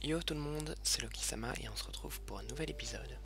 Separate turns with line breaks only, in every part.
Yo tout le monde, c'est Loki-sama et on se retrouve pour un nouvel épisode.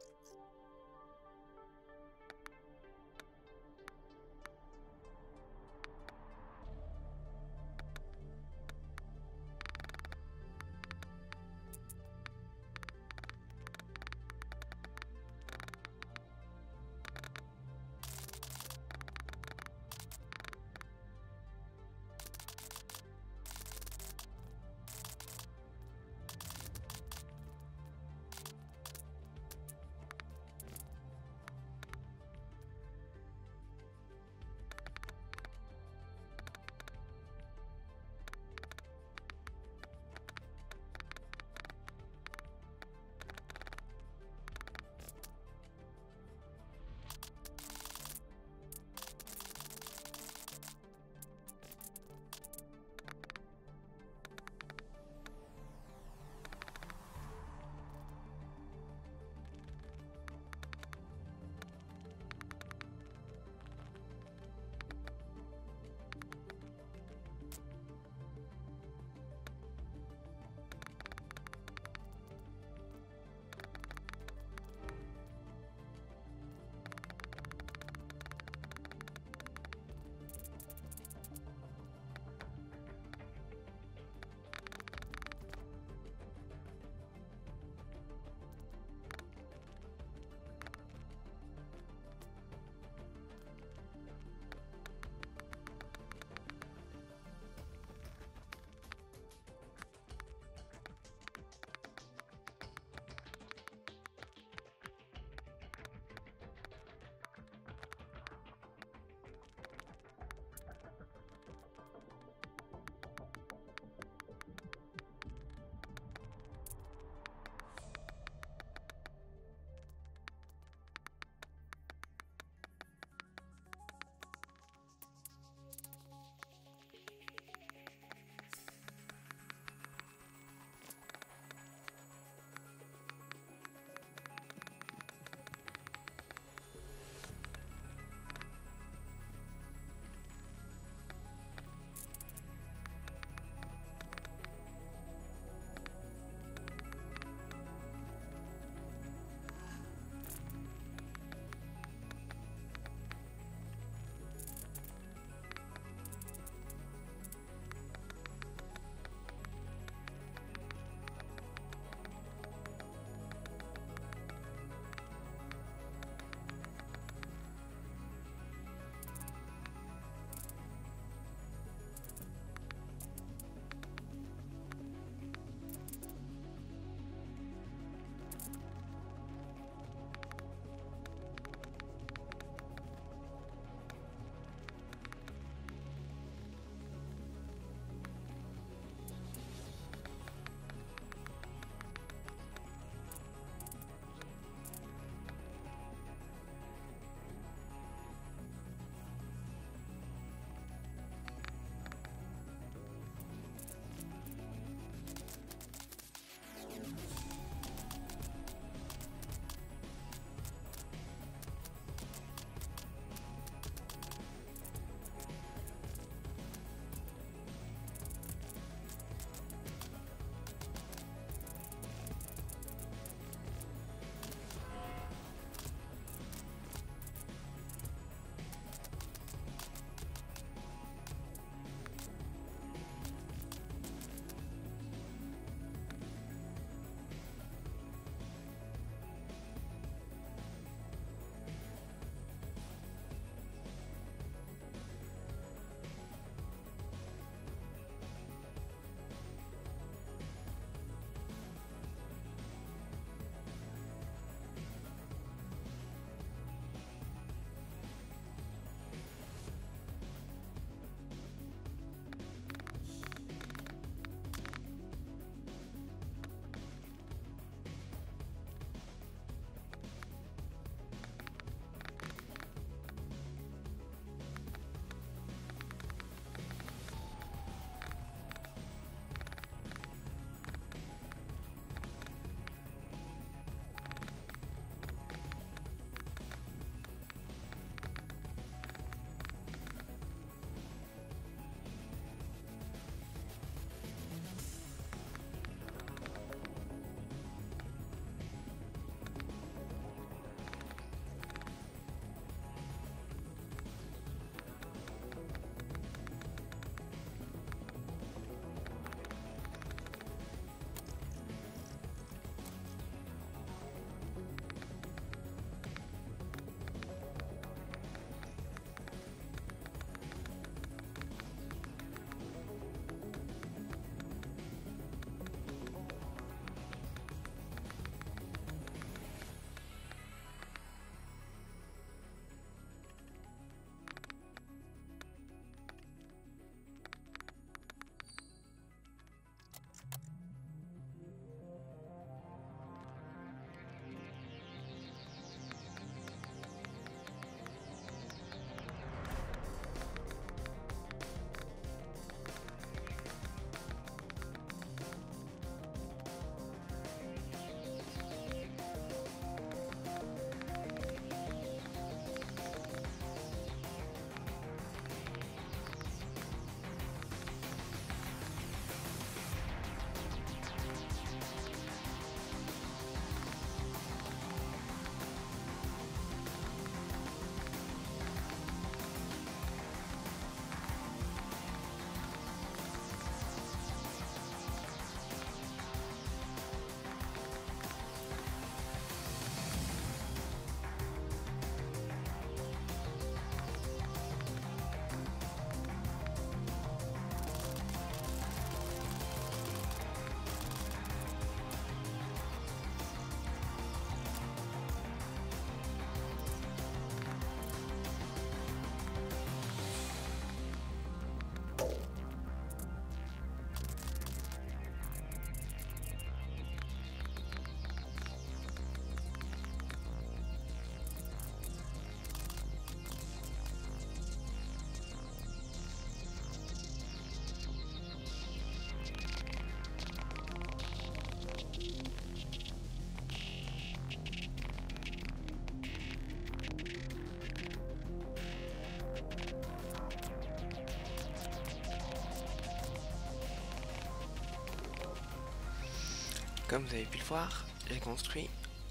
Comme vous avez pu le voir, j'ai construit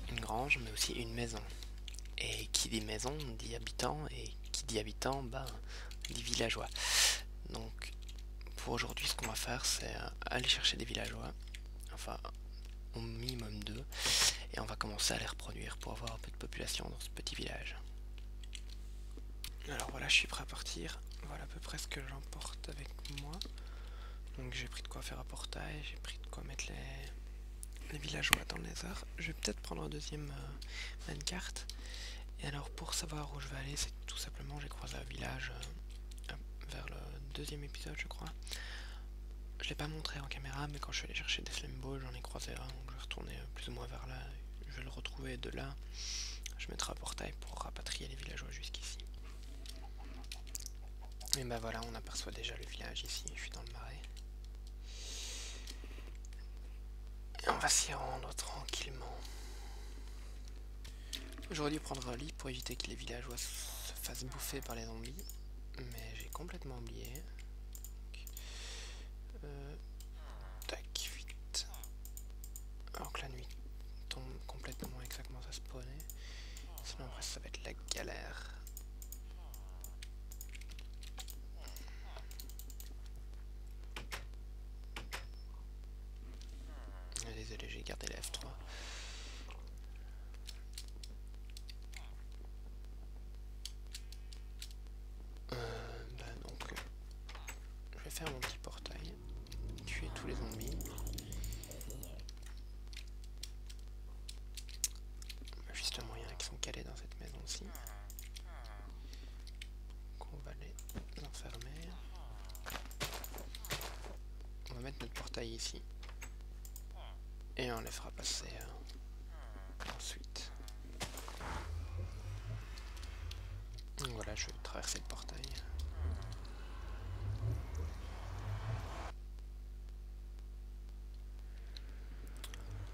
une grange mais aussi une maison. Et qui dit maison dit habitant, et qui dit habitant, ben, dit villageois. Donc pour aujourd'hui ce qu'on va faire c'est aller chercher des villageois, enfin au minimum 2, et on va commencer à les reproduire pour avoir un peu de population dans ce petit village. Alors voilà, je suis prêt à partir. Voilà à peu près ce que j'emporte avec moi. Donc j'ai pris de quoi faire un portail, j'ai pris de quoi mettre les villageois dans le nether. Je vais peut-être prendre un deuxième minecart. Et alors pour savoir où je vais aller, c'est tout simplement j'ai croisé un village vers le deuxième épisode je crois. Je l'ai pas montré en caméra, mais quand je suis allé chercher des flame balls, j'en ai croisé un, donc je vais retourner plus ou moins vers là. Je vais le retrouver de là. Je mettrai un portail pour rapatrier les villageois jusqu'ici. Et ben voilà, on aperçoit déjà le village ici, je suis dans le marais. Et on va s'y rendre tranquillement. J'aurais dû prendre un lit pour éviter que les villageois se fassent bouffer par les zombies, mais j'ai complètement oublié. Tac, vite. Alors que la nuit tombe complètement et que ça commence à spawner. Sinon après ça va être la galère. Désolé, j'ai gardé la F3. Donc je vais faire mon petit portail, tuer tous les zombies. Justement, il y en a qui sont calés dans cette maison-ci. Donc on va les enfermer. On va mettre notre portail ici. Et on les fera passer ensuite. Donc voilà, je vais traverser le portail.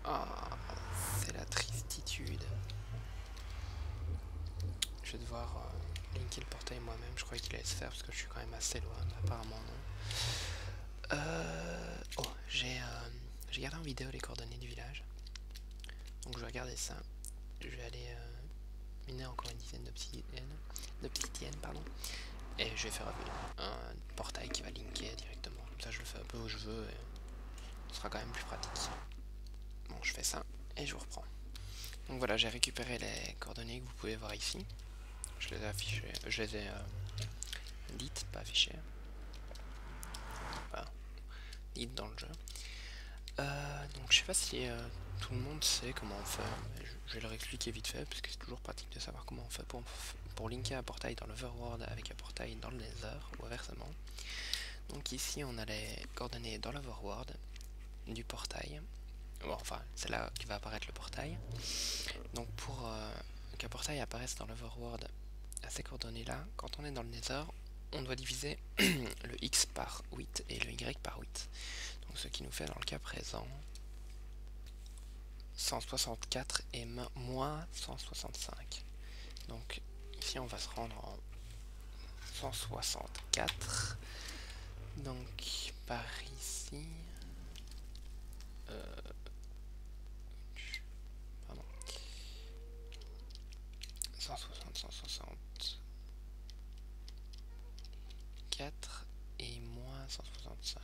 Ah, c'est la tristitude. Je vais devoir linker le portail moi-même. Je croyais qu'il allait se faire parce que je suis quand même assez loin, mais apparemment non. Oh, j'ai gardé en vidéo les coordonnées du village. Donc je vais regarder ça. Je vais aller miner encore une dizaine d'obsidienne, pardon. Et je vais faire un portail qui va linker directement. Comme ça je le fais un peu où je veux et ce sera quand même plus pratique. Bon, je fais ça et je vous reprends. Donc voilà, j'ai récupéré les coordonnées que vous pouvez voir ici. Je les ai affichées, je les ai dites, pas affichées. Voilà, dites dans le jeu. Donc je sais pas si tout le monde sait comment on fait, mais je vais leur expliquer vite fait, parce que c'est toujours pratique de savoir comment on fait pour linker un portail dans l'Overworld avec un portail dans le Nether, ou inversement. Donc ici on a les coordonnées dans l'Overworld du portail. Bon, enfin, c'est là que va apparaître le portail. Donc pour qu'un portail apparaisse dans l'Overworld à ces coordonnées-là, quand on est dans le Nether, on doit diviser le X par 8 et le Y par 8. Donc ce qui nous fait dans le cas présent 164 et moins 165. Donc ici on va se rendre en 164. Donc par ici... pardon. 160, 164 et moins 165.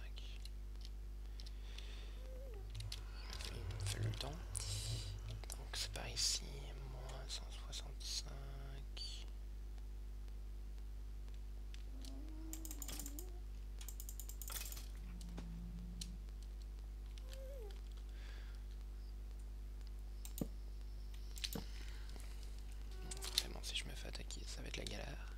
Il me fait le temps. Donc c'est par ici, moins 165. Forcément, si je me fais attaquer, ça va être la galère.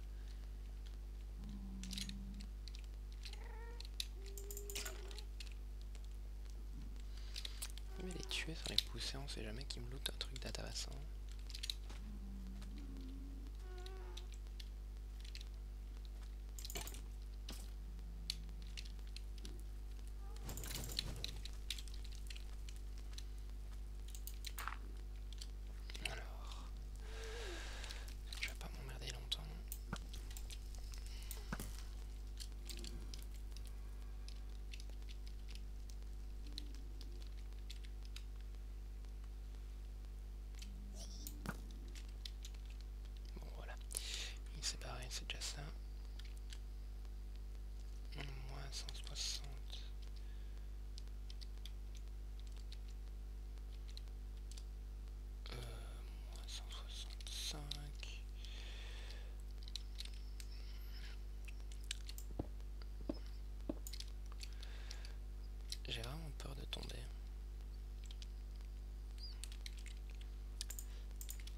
Mais les tuer sans les pousser, on sait jamais qu'ils me lootent un truc d'intéressant. Alors, je vais pas m'emmerder longtemps.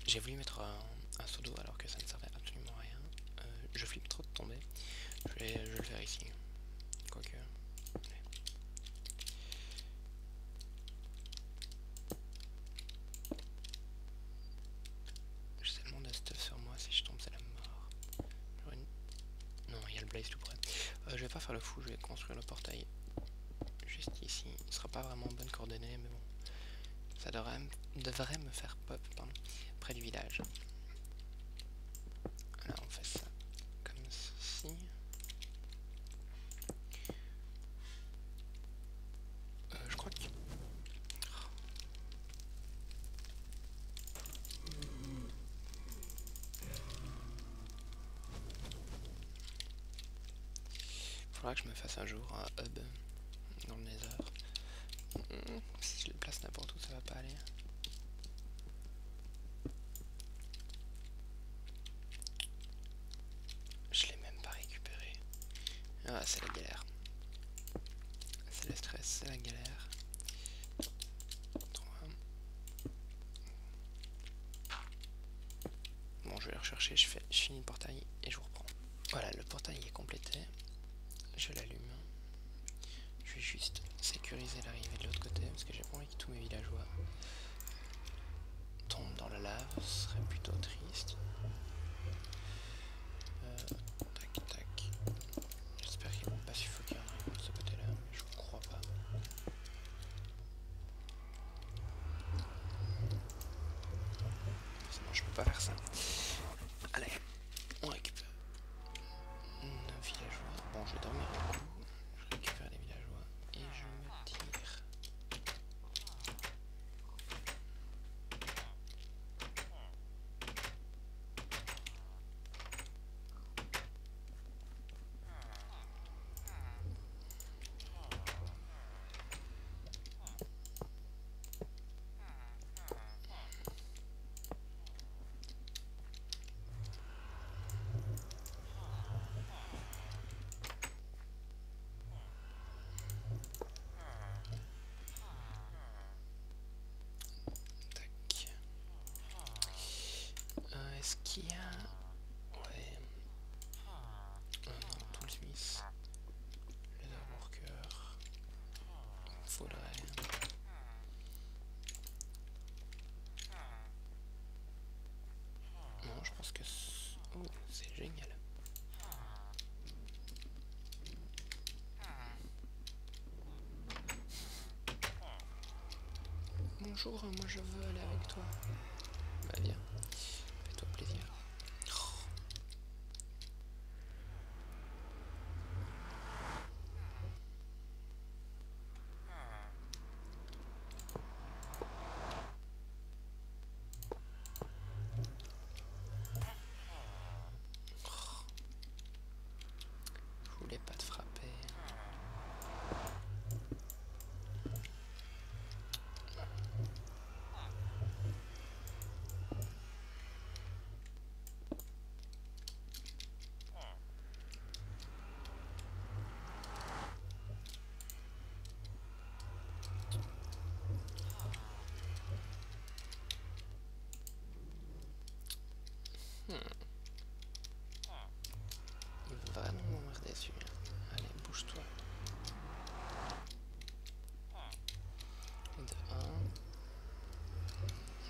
J'ai voulu mettre un seau d'eau alors que ça ne servait absolument à rien. Je flippe trop de tomber. Je vais le faire ici. Quoique. J'ai tellement de stuff sur moi, si je tombe c'est la mort. Non, il y a le blaze tout près. Je vais pas faire le fou, je vais construire le portail juste ici. Il sera pas vraiment en bonne coordonnée, mais bon. Ça devrait me faire pop, pardon, près du village. Là on fait ça comme ceci. Je crois que... Faudra que je me fasse un jour un hub dans le nether. Si je le place n'importe où, ça va pas aller. Je l'ai même pas récupéré. Ah, c'est la galère. C'est le stress, c'est la galère. 3. Bon, je vais le rechercher, je finis le portail et je vous reprends. Voilà, le portail est complété. Je l'allume. Je vais juste sécuriser l'arrivée de l'autre côté parce que j'ai pas envie que tous mes villageois tombent dans la lave, ce serait plutôt triste. Tac tac. J'espère qu'ils vont pas suffoquer en arrivant de ce côté là, mais je crois pas. Sinon je peux pas faire ça. Allez, on récupère nos villageois. Bon, je vais dormir un coup. Je récupère les villageois et je me tire. Est-ce qu'il y a... Ouais... non, Toolsmith. Leatherworker. Faudrait... Non, je pense que... Oh, c'est génial. Bonjour, moi je veux aller avec toi. Bah viens, fais-toi plaisir. Je voulais pas te frapper. Il va vraiment m'avoir déçu. Allez, bouge-toi. De 1.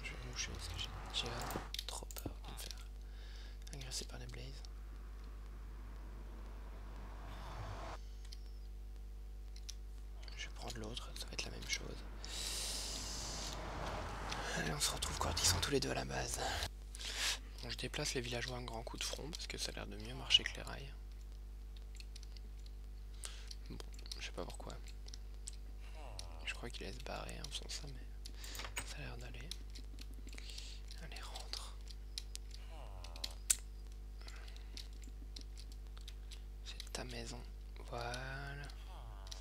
Je vais bouger parce que j'ai trop peur de me faire agresser par les blazes. Je vais prendre l'autre, ça va être la même chose. Allez, on se retrouve quand ils sont tous les deux à la base. Bon, je déplace les villageois un grand coup de front parce que ça a l'air de mieux marcher que les rails. Bon, je sais pas pourquoi. Je crois qu'il allait se barrer en faisant ça, mais ça a l'air d'aller. Allez, rentre. C'est ta maison. Voilà.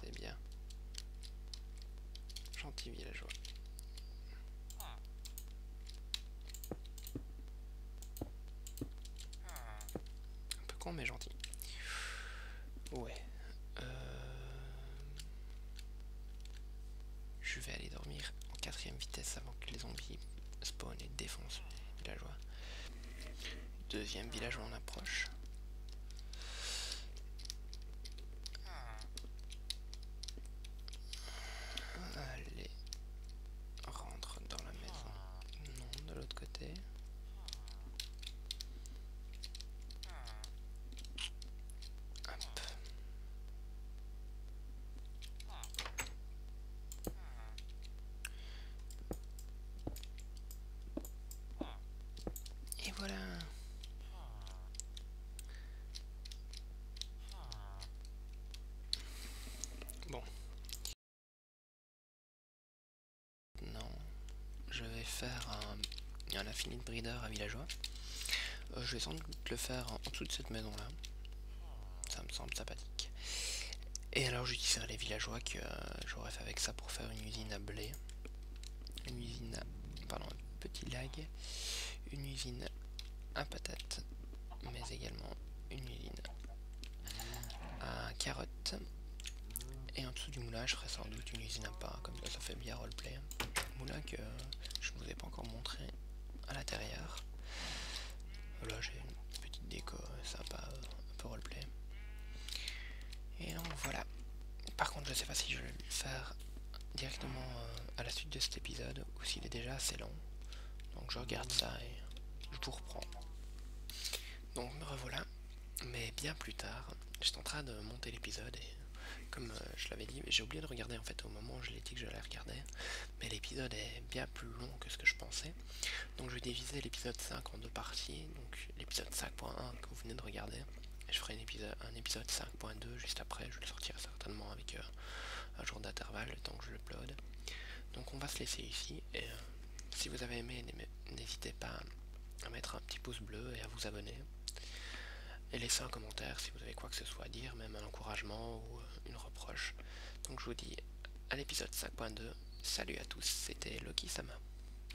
C'est bien. Gentil villageois. Un peu con mais gentil. Ouais. Je vais aller dormir en 4ème vitesse avant que les zombies spawnent et défoncent villageois. Deuxième villageois en approche. Allez, rentre dans la maison. Non, de l'autre côté. Hop. Et voilà. Bon. Non. Je vais faire un affinite breeder à villageois. Je vais sans doute le faire en dessous de cette maison là. Ça me semble sympathique. Et alors j'utiliserai les villageois que j'aurais fait avec ça pour faire une usine à blé. Une usine à... Pardon, un petit lag. Une usine à patates. Mais également une usine à carottes. Et en dessous du moulin, je ferai sans doute une usine à pain. Comme ça fait bien roleplay. Moulin que je ne vous ai pas encore montré à l'intérieur. Là j'ai une petite déco sympa, un peu roleplay. Et donc voilà. Par contre je sais pas si je vais le faire directement à la suite de cet épisode ou s'il est déjà assez long. Donc je regarde ça et je vous reprends. Donc me revoilà, mais bien plus tard. J'étais en train de monter l'épisode et comme je l'avais dit, j'ai oublié de regarder en fait au moment où je l'ai dit que j'allais regarder. Mais l'épisode est bien plus long que ce que je pensais. Donc je vais diviser l'épisode 5 en deux parties. Donc l'épisode 5.1 que vous venez de regarder. Et je ferai un épisode 5.2 juste après. Je le sortirai certainement avec un jour d'intervalle, le temps que je l'upload. Donc on va se laisser ici. Et si vous avez aimé, n'hésitez pas à mettre un petit pouce bleu et à vous abonner. Et laissez un commentaire si vous avez quoi que ce soit à dire, même un encouragement ou une reproche. Donc je vous dis à l'épisode 5.2. Salut à tous, c'était Loki Sama.